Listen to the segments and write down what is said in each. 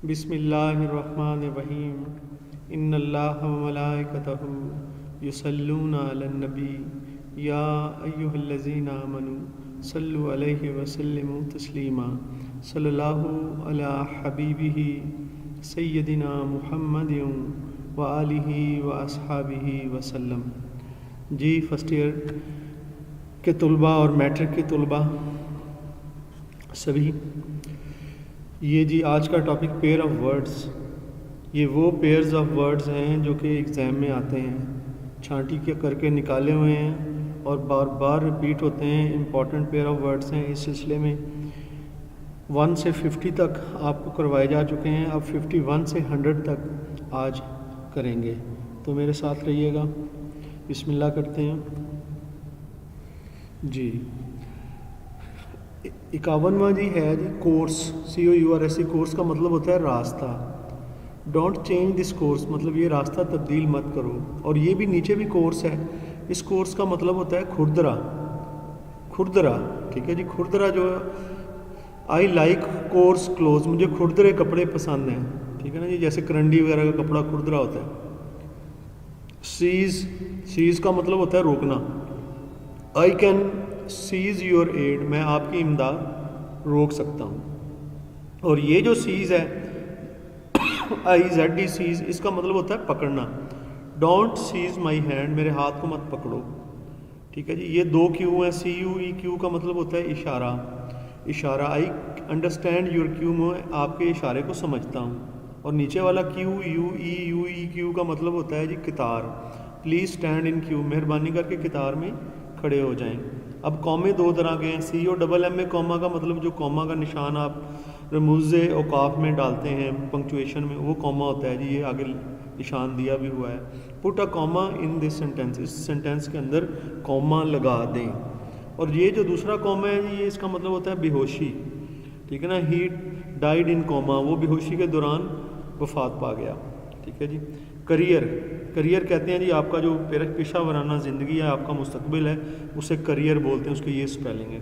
بسم اللہ الرحمن الرحیم ان اللہ و ملائکتہ یصلون علی النبی یا ایہا الذین آمنوا صلوا علیہ وسلموا تسلیما صلی اللہ علی حبیبہ سیدنا محمد و آلہ و اصحابہ وسلم۔ جی فرسٹ ایئر کے طلباء اور میٹرک کے طلباء سبھی، یہ جی آج کا ٹاپک پیئر آف ورڈز، یہ وہ پیئرز آف ورڈز ہیں جو کہ ایگزام میں آتے ہیں، چھانٹی کے کر کے نکالے ہوئے ہیں اور بار بار ریپیٹ ہوتے ہیں، امپورٹنٹ پیئر آف ورڈز ہیں۔ اس سلسلے میں 1 سے 50 تک آپ کو کروائے جا چکے ہیں، اب 51 سے 100 تک آج کریں گے، تو میرے ساتھ رہیے گا۔ بسم اللہ کرتے ہیں جی۔ 51واں جی ہے جی کورس، COURS، کورس کا مطلب ہوتا ہے راستہ۔ ڈونٹ چینج دس کورس، مطلب یہ راستہ تبدیل مت کرو، اور یہ بھی نیچے بھی کورس ہے، اس کورس کا مطلب ہوتا ہے کھردرا، کھردرا، ٹھیک ہے جی۔ کھردرا جو آئی لائک کورس کلوز، مجھے کھردرے کپڑے پسند ہیں، ٹھیک ہے نا جی، جیسے کرنڈی وغیرہ کا کپڑا کھردرا ہوتا ہے۔ سیز کا مطلب ہوتا ہے روکنا، I can cease your aid, میں آپ کی امداد روک سکتا ہوں۔ اور یہ جو سیز ہے IZD سیز، اس کا مطلب ہوتا ہے پکڑنا۔ ڈونٹ سیز مائی ہینڈ، میرے ہاتھ کو مت پکڑو، ٹھیک ہے جی۔ یہ 2 کیو ہیں، CUEQ کا مطلب ہوتا ہے اشارہ، اشارہ۔ آئی انڈرسٹینڈ یور کیو، میں آپ کے اشارے کو سمجھتا ہوں۔ اور نیچے والا QUEQ کا مطلب ہوتا ہے جی قطار۔ پلیز اسٹینڈ ان کیو، مہربانی کر کے قطار میں کھڑے ہو جائیں۔ اب کومے 2 طرح کے ہیں، COMM میں کوما کا مطلب جو کوما کا نشان آپ رموز اوقاف میں ڈالتے ہیں پنکچویشن میں، وہ کوما ہوتا ہے جی، یہ آگے نشان دیا بھی ہوا ہے۔ پٹ اے کوما ان دس سینٹینس، اس سینٹینس کے اندر کوما لگا دیں۔ اور یہ جو دوسرا کوما ہے جی، یہ اس کا مطلب ہوتا ہے بے ہوشی، ٹھیک ہے نا۔ ہی ڈائیڈ ان کوما، وہ بے ہوشی کے دوران وفات پا گیا، ٹھیک ہے جی۔ کریئر، کریئر کہتے ہیں جی آپ کا جو پیشہ ورانہ زندگی ہے، آپ کا مستقبل ہے، اسے کریئر بولتے ہیں، اس کی یہ سپیلنگ ہے۔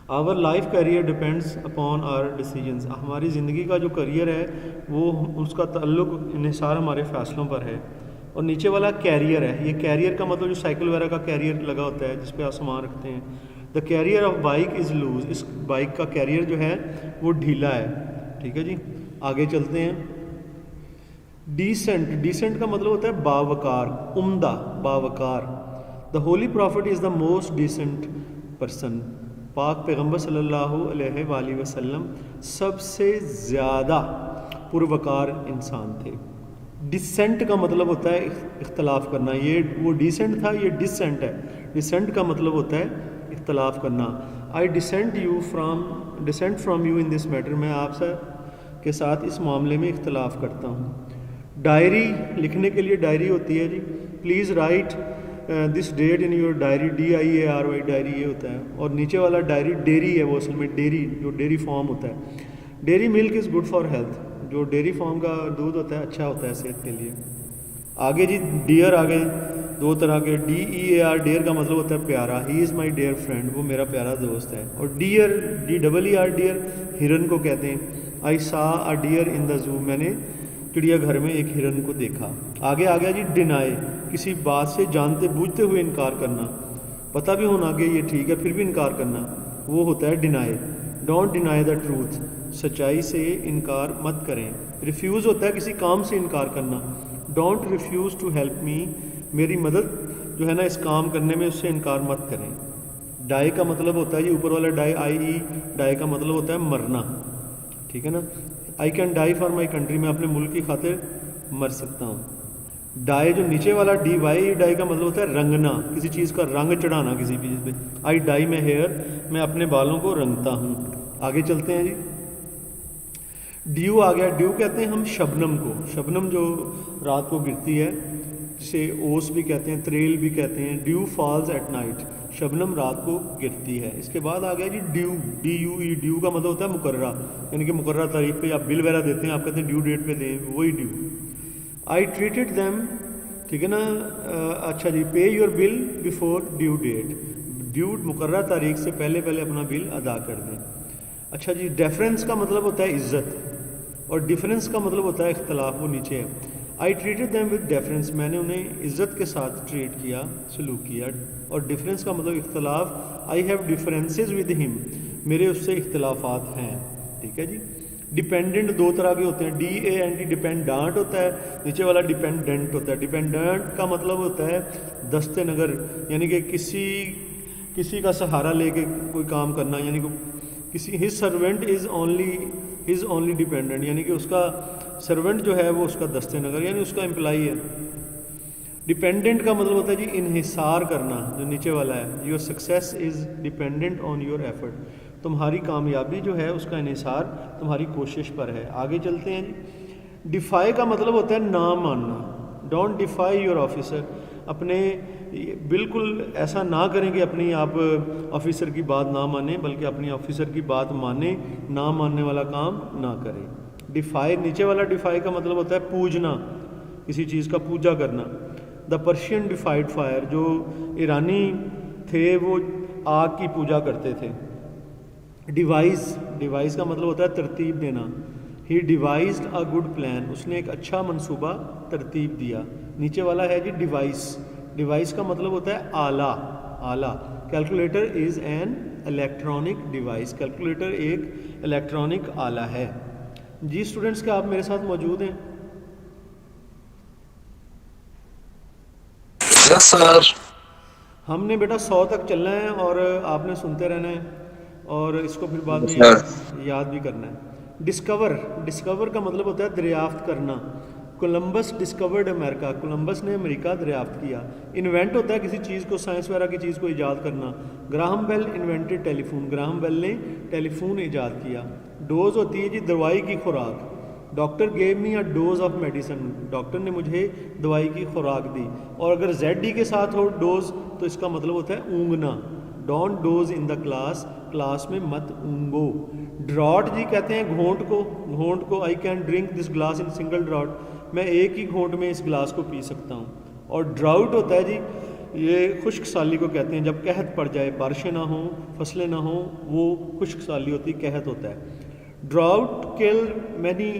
Our life career depends upon our decisions, ہماری زندگی کا جو کریئر ہے وہ اس کا تعلق انحصار ہمارے فیصلوں پر ہے۔ اور نیچے والا کیریئر ہے، یہ کیریئر کا مطلب جو سائیکل وغیرہ کا کیریئر لگا ہوتا ہے جس پہ آپ سامان رکھتے ہیں۔ The carrier of bike is loose, اس بائک کا کیریئر جو ہے وہ ڈھیلا ہے، ٹھیک ہے جی۔ آگے چلتے ہیں۔ ڈیسنٹ، ڈیسنٹ کا مطلب ہوتا ہے باوقار، عمدہ، باوقار۔ The holy prophet is the most decent person, پاک پیغمبر صلی اللہ علیہ وآلہ وسلم سب سے زیادہ پروقار انسان تھے۔ ڈسینٹ کا مطلب ہوتا ہے اختلاف کرنا، یہ وہ ڈیسنٹ تھا، یہ ڈسینٹ ہے۔ ڈسینٹ کا مطلب ہوتا ہے اختلاف کرنا۔ I dissent from you in this matter, میں آپ کے ساتھ اس معاملے میں اختلاف کرتا ہوں۔ ڈائری، لکھنے کے لیے ڈائری ہوتی ہے جی۔ Please write this date in your diary, DIARY، diary یہ ہوتا ہے۔ اور نیچے والا ڈائری ڈیری ہے، وہ اصل میں ڈیری، جو ڈیری فارم ہوتا ہے۔ Dairy milk is good for health, جو ڈیری فارم کا دودھ ہوتا ہے اچھا ہوتا ہے صحت کے لیے۔ آگے جی ڈیئر، آگے 2 طرح کے، DEAR، ڈیئر کا مطلب ہوتا ہے پیارا، ہی از مائی ڈیئر فرینڈ، وہ میرا پیارا دوست ہے۔ اور ڈیئر، DEER، ڈیئر ہرن کو کہتے ہیں۔ آئی سا اے ڈیئر ان دا زو، میں نے چڑیا گھر میں ایک ہرن کو دیکھا۔ آگے آ گیا جی ڈینائی، کسی بات سے جانتے بوجھتے ہوئے انکار کرنا، پتہ بھی ہونا کہ یہ ٹھیک ہے پھر بھی انکار کرنا، وہ ہوتا ہے deny. Don't deny the truth, سچائی سے انکار مت کریں۔ ریفیوز ہوتا ہے کسی کام سے انکار کرنا۔ Don't refuse to help me, میری مدد جو ہے نا اس کام کرنے میں، اس سے انکار مت کریں۔ ڈائی کا مطلب ہوتا ہے جی اوپر والا ڈائی، IE، ڈائی کا مطلب ہوتا ہے مرنا، ٹھیک ہے نا۔ I can die for my country, میں اپنے ملک کی خاطر مر سکتا ہوں۔ ڈائی جو نیچے والا DY، ڈائی کا مطلب ہوتا ہے رنگنا، کسی چیز کا رنگ چڑھانا کسی چیز پہ۔ آئی ڈائی مائی ہیئر، میں اپنے بالوں کو رنگتا ہوں۔ آگے چلتے ہیں جی۔ ڈیو آ گیا، ڈیو کہتے ہیں ہم شبنم کو، شبنم جو رات کو گرتی ہے، جسے اوس بھی کہتے ہیں، تریل بھی کہتے ہیں۔ ڈیو فالز ایٹ نائٹ، شبنم رات کو گرتی ہے۔ اس کے بعد آ گیا جی ڈیو، DUE، ڈیو کا مطلب ہوتا ہے مقررہ، یعنی کہ مقررہ تاریخ پہ آپ بل وغیرہ دیتے ہیں، آپ کہتے ہیں ڈیو ڈیٹ پہ دیں، وہی ڈیو۔ آئی ٹریٹڈ دیم، ٹھیک ہے نا۔ اچھا جی، pay your bill before due date, due مقررہ تاریخ سے پہلے اپنا بل ادا کر دیں۔ اچھا جی، ڈیفرنس کا مطلب ہوتا ہے عزت، اور ڈفرینس کا مطلب ہوتا ہے اختلاف، وہ نیچے ہے. آئی ٹریٹڈ دیم ود ڈیفرنس، میں نے انہیں عزت کے ساتھ ٹریٹ کیا، سلوک کیا. اور ڈفرینس کا مطلب اختلاف. آئی ہیو ڈفرینسز ود ہم، میرے اس سے اختلافات ہیں. ٹھیک ہے جی. ڈیپینڈنٹ دو طرح کے ہوتے ہیں، ڈی اے این ٹی، ڈیپینڈانٹ ہوتا ہے، نیچے والا ڈیپینڈنٹ ہوتا ہے. ڈیپینڈنٹ کا مطلب ہوتا ہے دست نگر، یعنی کہ کسی کا سہارا لے کے کوئی کام کرنا، یعنی کہ کسی his servant is only dependent, یعنی کہ اس کا سرونٹ جو ہے وہ اس کا دست نگر یعنی اس کا امپلائی ہے. ڈیپینڈنٹ کا مطلب ہوتا ہے جی انحصار کرنا، جو نیچے والا ہے. Your success is dependent on your effort, تمہاری کامیابی جو ہے اس کا انحصار تمہاری کوشش پر ہے. آگے چلتے ہیں جی. ڈیفائی کا مطلب ہوتا ہے نہ ماننا. ڈونٹ ڈیفائی یور آفیسر، اپنے بالکل ایسا نہ کریں کہ اپنی آپ آفیسر کی بات نہ مانیں، بلکہ اپنی آفیسر کی بات مانیں، نہ ماننے والا کام نہ کریں. ڈیفائی، نیچے والا ڈیفائی کا مطلب ہوتا ہے پوجنا، کسی چیز کا پوجا کرنا. دا پرشین ڈیفائڈ فائر، جو ایرانی تھے وہ آگ کی پوجا کرتے تھے. ڈیوائز کا مطلب ہوتا ہے ترتیب دینا. ہی ڈیوائزڈ اے گڈ پلان، اس نے ایک اچھا منصوبہ ترتیب دیا. نیچے والا ہے جی ڈیوائس کا مطلب ہوتا ہے آلہ. Calculator is an electronic device, calculator ایک الیکٹرانک آلہ ہے. جی اسٹوڈنٹس، کیا آپ میرے ساتھ موجود ہیں؟ یس سر. ہم نے بیٹا 100 تک چلنا ہے اور آپ نے سنتے رہنا ہے اور اس کو پھر بعد میں یاد بھی کرنا ہے. ڈسکور کا مطلب ہوتا ہے دریافت کرنا. کولمبس ڈسکورڈ امریکہ، کولمبس نے امریکہ دریافت کیا. انوینٹ ہوتا ہے کسی چیز کو، سائنس وغیرہ کی چیز کو ایجاد کرنا. گراہم بیل انوینٹڈ ٹیلیفون، گراہم بیل نے ٹیلی فون ایجاد کیا. ڈوز ہوتی ہے جی دوائی کی خوراک. Doctor gave me a dose of medicine, doctor نے مجھے دوائی کی خوراک دی. اور اگر زیڈ ڈی کے ساتھ ہو ڈوز تو اس کا مطلب ہوتا ہے اونگنا. Don't doze in the class, class میں مت اونگو. ڈراٹ جی کہتے ہیں گھونٹ کو. I can drink this glass in single draught, میں ایک ہی گھونٹ میں اس گلاس کو پی سکتا ہوں. اور ڈراؤٹ ہوتا ہے جی یہ خشک سالی کو کہتے ہیں، جب قحط پڑ جائے، بارشیں نہ ہوں، فصلیں نہ ہوں، وہ خشک سالی ہوتی، قحط ہوتا ہے. ڈراؤٹ کل مینی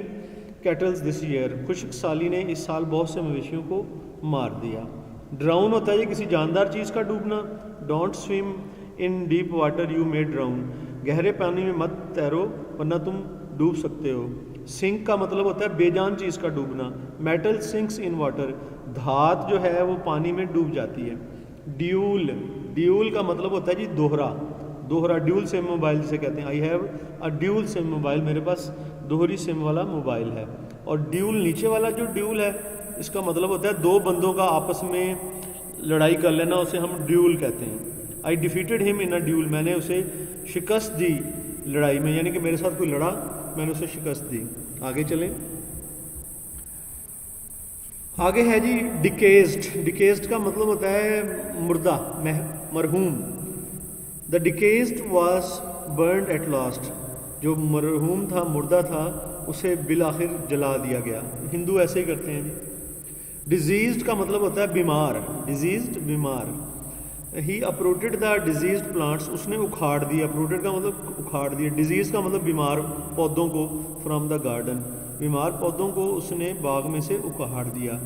کیٹلز دس ایئر، خشک سالی نے اس سال بہت سے مویشیوں کو مار دیا. ڈراؤن ہوتا ہے یہ کسی جاندار چیز کا ڈوبنا. Don't swim in deep water you may drown, گہرے پانی میں مت تیرو ورنہ تم ڈوب سکتے ہو. سنک کا مطلب ہوتا ہے بے جان چیز کا ڈوبنا. میٹل سنکس ان واٹر، دھات جو ہے وہ پانی میں ڈوب جاتی ہے. ڈیول کا مطلب ہوتا ہے جی دوہرا. ڈیول سم موبائل جسے کہتے ہیں. I have a dual SIM mobile, میرے پاس دوہری سم والا موبائل ہے. اور ڈیول، نیچے والا جو ڈیول ہے اس کا مطلب ہوتا ہے دو بندوں کا آپس میں لڑائی کر لینا، اسے ہم ڈیول کہتے ہیں. آئی ڈیفیٹڈ ہم ان اے ڈیول، میں نے اسے شکست دی لڑائی میں، یعنی کہ میرے ساتھ کوئی لڑا، میں نے اسے شکست دی. آگے چلیں. آگے ہے جی ڈیکیزڈ کا مطلب ہوتا ہے مردہ، مرحوم. دا ڈیکیزڈ واز برنڈ ایٹ لاسٹ، جو مرحوم تھا، مردہ تھا، اسے بالآخر جلا دیا گیا. ہندو ایسے ہی کرتے ہیں جی. ڈیزیزڈ کا مطلب ہوتا ہے بیمار. ہی اپروٹڈ دا ڈیزیزڈ پلانٹس، اس نے اکھاڑ دیا. اپروٹڈ کا مطلب اکھاڑ دیا. ڈیزیز کا مطلب بیمار پودوں کو، فرام دا گارڈن، بیمار پودوں کو اس نے باغ میں سے اکھاڑ دیا.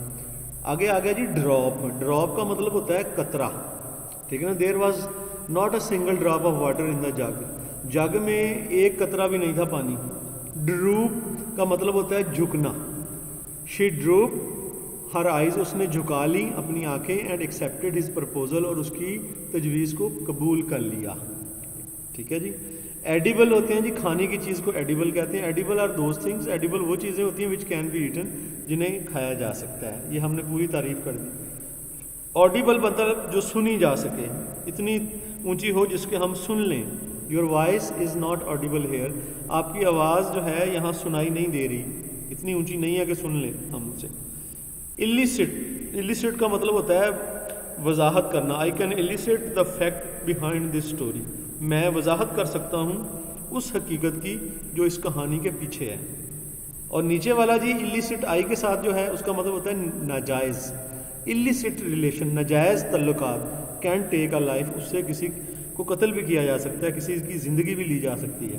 آگے آ گیا جی ڈراپ کا مطلب ہوتا ہے قطرہ. ٹھیک ہے نا. There was not a single drop of water in the jug میں ایک قطرہ بھی نہیں تھا پانی. ڈروپ کا مطلب ہوتا ہے جھکنا. شی ڈروپ ہر آئیز، اس نے جھکا لی اپنی آنکھیں. اینڈ ایکسیپٹڈ ہز پرپوزل، اور اس کی تجویز کو قبول کر لیا. ٹھیک ہے جی. ایڈیبل ہوتے ہیں جی کھانے کی چیز کو ایڈیبل کہتے ہیں. Edible are those things, edible وہ چیزیں ہوتی ہیں وچ کین بی ایٹن، جنہیں کھایا جا سکتا ہے. یہ ہم نے پوری تعریف کر دی. آڈیبل مطلب جو سنی جا سکے، اتنی اونچی ہو جس کے ہم سن لیں. Your voice is not audible here, آپ کی آواز جو ہے یہاں سنائی نہیں دے رہی، اتنی اونچی نہیں ہے کہ سن لیں ہم اسے. illicit کا مطلب ہوتا ہے وضاحت کرنا. I can illicit the fact behind this story, میں وضاحت کر سکتا ہوں اس حقیقت کی جو اس کہانی کے پیچھے ہے. اور نیچے والا جی illicit آئی کے ساتھ جو ہے اس کا مطلب ہوتا ہے ناجائز. illicit ریلیشن، ناجائز تعلقات. کین ٹیک اے لائف، اس سے کسی کو قتل بھی کیا جا سکتا ہے، کسی کی زندگی بھی لی جا سکتی ہے.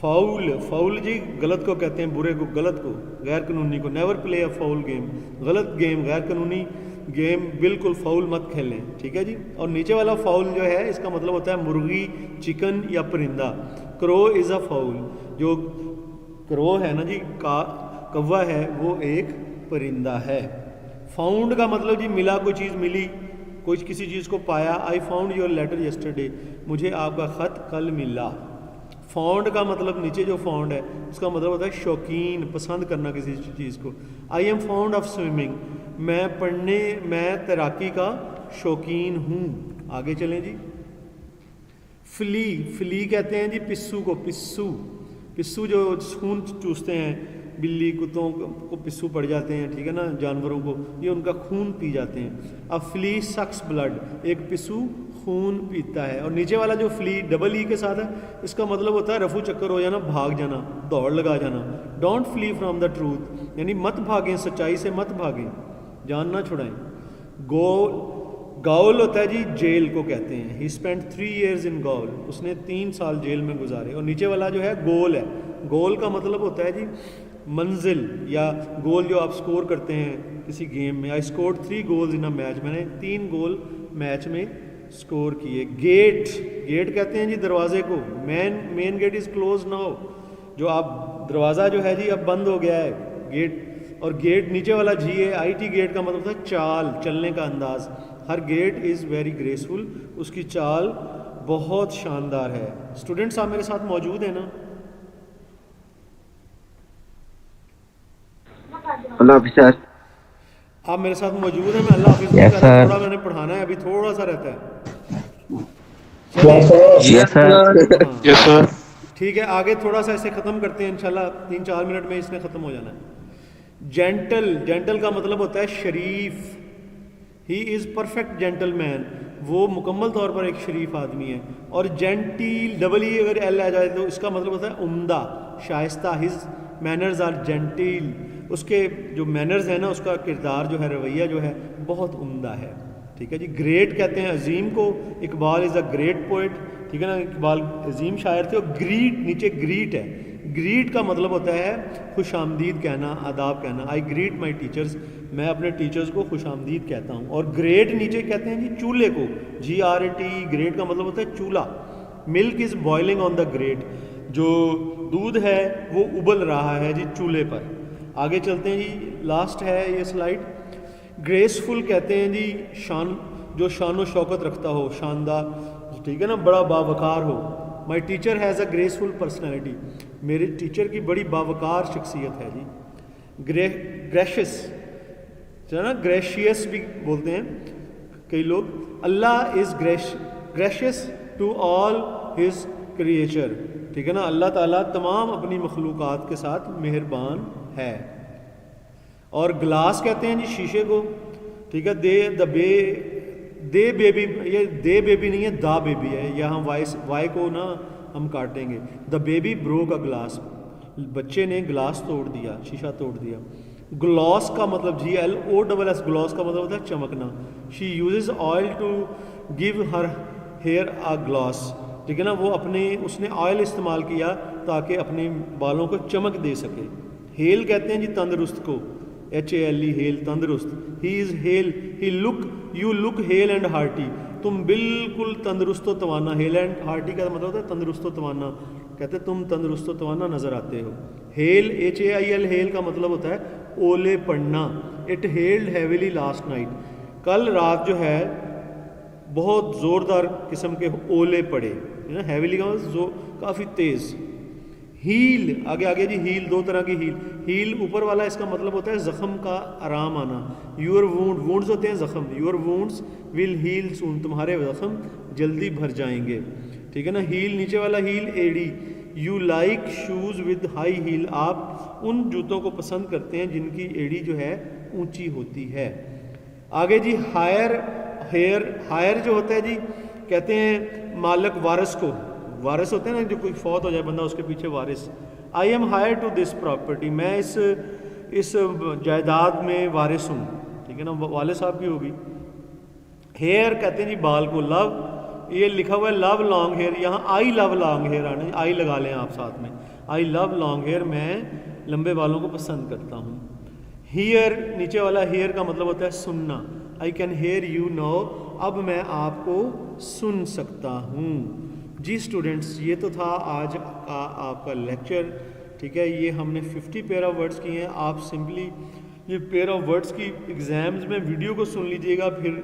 فاؤل، فاؤل جی غلط کو کہتے ہیں، برے کو، غلط کو، غیر قانونی کو. نیور پلے اے فاؤل گیم، غلط گیم، غیر قانونی گیم بالکل فاؤل مت کھیلیں، ٹھیک ہے جی. اور نیچے والا فاؤل جو ہے اس کا مطلب ہوتا ہے مرغی، چکن یا پرندہ. کرو از اے فاؤل، جو کرو ہے نا جی، کوا ہے، وہ ایک پرندہ ہے. فاؤنڈ کا مطلب جی ملا، کوئی چیز ملی، کوئی کسی چیز کو پایا. I found your letter yesterday, مجھے آپ کا خط کل ملا. فاؤنڈ کا مطلب نیچے جو فاؤنڈ ہے اس کا مطلب ہوتا ہے شوقین، پسند کرنا کسی چیز کو. I am found of swimming, میں تیراکی کا شوقین ہوں. آگے چلیں جی. فلی، فلی کہتے ہیں جی پسو کو، پسو، پسو جو خون چوستے ہیں، بلی کتوں کو پسو پڑ جاتے ہیں، ٹھیک ہے نا، جانوروں کو، یہ ان کا خون پی جاتے ہیں. اب فلی سکس بلڈ، ایک پسو خون پیتا ہے. اور نیچے والا جو فلی ڈبل ای کے ساتھ ہے اس کا مطلب ہوتا ہے رفو چکر ہو جانا، بھاگ جانا، دوڑ لگا جانا. Don't fully from the truth, یعنی مت بھاگیں، سچائی سے مت بھاگیں، جان نہ چھڑائیں. گاؤل ہوتا ہے جی جیل کو کہتے ہیں. ہی اسپینڈ 3 years ان گاؤل، اس نے 3 سال جیل میں گزارے. اور نیچے والا جو ہے گول ہے، گول کا مطلب ہوتا ہے جی منزل یا گول جو آپ سکور کرتے ہیں کسی گیم میں. I scored 3 goals in a match, میں نے 3 گول میچ میں سکور کیے. گیٹ، گیٹ کہتے ہیں جی دروازے کو. Main gate is close now, جو آپ دروازہ جو ہے جی اب بند ہو گیا ہے، گیٹ. اور گیٹ نیچے والا GAIT، گیٹ کا مطلب ہوتا ہے چال، چلنے کا انداز. ہر گیٹ از ویری گریسفل، اس کی چال بہت شاندار ہے. اسٹوڈنٹس آپ میرے ساتھ موجود ہیں نا؟ اللہ حافظ سر. آپ میرے ساتھ موجود ہیں؟ میں اللہ حافظ نہیں کر رہا، تھوڑا میں نے پڑھانا ہے ابھی، تھوڑا سا رہتا ہے. یس سر. یس سر. ٹھیک ہے، آگے تھوڑا سا اسے ختم کرتے ہیں انشاءاللہ، 3-4 منٹ میں اس نے ختم ہو جانا ہے. جینٹل، جینٹل کا مطلب ہوتا ہے شریف. ہی از پرفیکٹ جینٹل مین، وہ مکمل طور پر ایک شریف آدمی ہے. اور جینٹیل، ڈبل ای اگر ایل آ جائے تو اس کا مطلب ہوتا ہے عمدہ، شائستہ. ہز مینرز آر جینٹیل، اس کے جو مینرز ہیں نا، اس کا کردار جو ہے، رویہ جو ہے بہت عمدہ ہے. ٹھیک ہے جی. گریٹ کہتے ہیں عظیم کو. اقبال از اے گریٹ پوئٹ، ٹھیک ہے نا، اقبال عظیم شاعر تھے. اور گریٹ، نیچے گریٹ ہے. گریٹ کا مطلب ہوتا ہے خوش آمدید کہنا، آداب کہنا. آئی گریٹ مائی ٹیچرز، میں اپنے ٹیچرز کو خوش آمدید کہتا ہوں. اور گریٹ نیچے کہتے ہیں جی چولہے کو، GRAT. گریٹ کا مطلب ہوتا ہے چولہا. ملک از بوائلنگ آن دا گریٹ، جو دودھ ہے وہ ابل رہا ہے جی چولہے پر. آگے چلتے ہیں جی، لاسٹ ہے یہ سلائڈ. گریسفل کہتے ہیں جی شان، جو شان و شوکت رکھتا ہو، شاندار، ٹھیک ہے نا، بڑا باوقار ہو. My teacher has a graceful personality, میرے ٹیچر کی بڑی باوقار شخصیت ہے جی. گریشس جو ہے نا، گریشیس بھی بولتے ہیں کئی لوگ. Allah is gracious to all his creature, ٹھیک ہے نا، اللہ تعالیٰ تمام اپنی مخلوقات کے ساتھ مہربان ہے. اور گلاس کہتے ہیں جی شیشے کو، ٹھیک ہے. دے بیبی، یہ دے بیبی نہیں ہے، دا بیبی ہے. یہاں وائی کو نا ہم کاٹیں گے. The baby broke a glass, بچے نے گلاس توڑ دیا، شیشہ توڑ دیا. گلاس کا مطلب GLOSS، گلاس کا مطلب ہوتا ہے چمکنا. She uses oil to give her hair a gloss, ٹھیک ہے نا، وہ اس نے آئل استعمال کیا تاکہ اپنے بالوں کو چمک دے سکے. ہیل کہتے ہیں جی تندرست کو، HALE، ہیل، تندرست. He is hale, you look hale and hearty, تم بالکل تندرست و توانا. ہیل اینڈ ہارٹی کا مطلب ہوتا ہے تندرست و توانا، کہتے ہیں تم تندرست و توانا نظر آتے ہو. ہیل، HAIL، ہیل کا مطلب ہوتا ہے اولے پڑنا. It held heavily last night, کل رات جو ہے بہت زوردار قسم کے اولے پڑے. ہیویلی کا مطلب کافی تیز. ہیل، آگے جی ہیل، 2 طرح کی ہیل. ہیل اوپر والا اس کا مطلب ہوتا ہے زخم کا آرام آنا. یور وونڈز ہوتے ہیں زخم. یور وونڈز ول ہیل سون، تمہارے زخم جلدی بھر جائیں گے، ٹھیک ہے نا. ہیل نیچے والا ہیل ایڑی. You like shoes with high heel, آپ ان جوتوں کو پسند کرتے ہیں جن کی ایڑی جو ہے اونچی ہوتی ہے. آگے جی ہائر جو ہوتا ہے جی، کہتے ہیں مالک وارث کو. وارث ہوتے ہیں نا، جو کوئی فوت ہو جائے بندہ اس کے پیچھے وارث. I am heir to this property, میں اس جائیداد میں وارث ہوں، ٹھیک ہے نا، والد صاحب کی ہوگی. ہیئر کہتے ہیں جی بال کو. لو یہ لکھا ہوا ہے لو لانگ ہیئر، یہاں آئی لو لانگ ہیئر آنا، آئی لگا لیں آپ ساتھ میں، آئی لو لانگ ہیئر، میں لمبے بالوں کو پسند کرتا ہوں۔ ہیئر، نیچے والا ہیئر کا مطلب ہوتا ہے سننا، I can hear you now, اب میں آپ کو سن سکتا ہوں۔ جی اسٹوڈنٹس، یہ تو تھا آج کا آپ کا لیکچر، ٹھیک ہے، یہ ہم نے 50 پیئر آف ورڈز کیے ہیں۔ آپ سمپلی یہ پیئر آف ورڈز کی ایگزامز میں ویڈیو کو سن لیجئے گا، پھر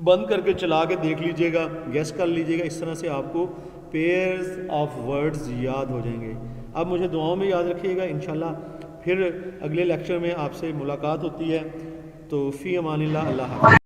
بند کر کے چلا کے دیکھ لیجئے گا، گیس کر لیجئے گا، اس طرح سے آپ کو پیئرز آف ورڈز یاد ہو جائیں گے۔ اب مجھے دعاؤں میں یاد رکھیے گا، انشاءاللہ پھر اگلے لیکچر میں آپ سے ملاقات ہوتی ہے، تو فی امان اللہ، اللہ حافظ۔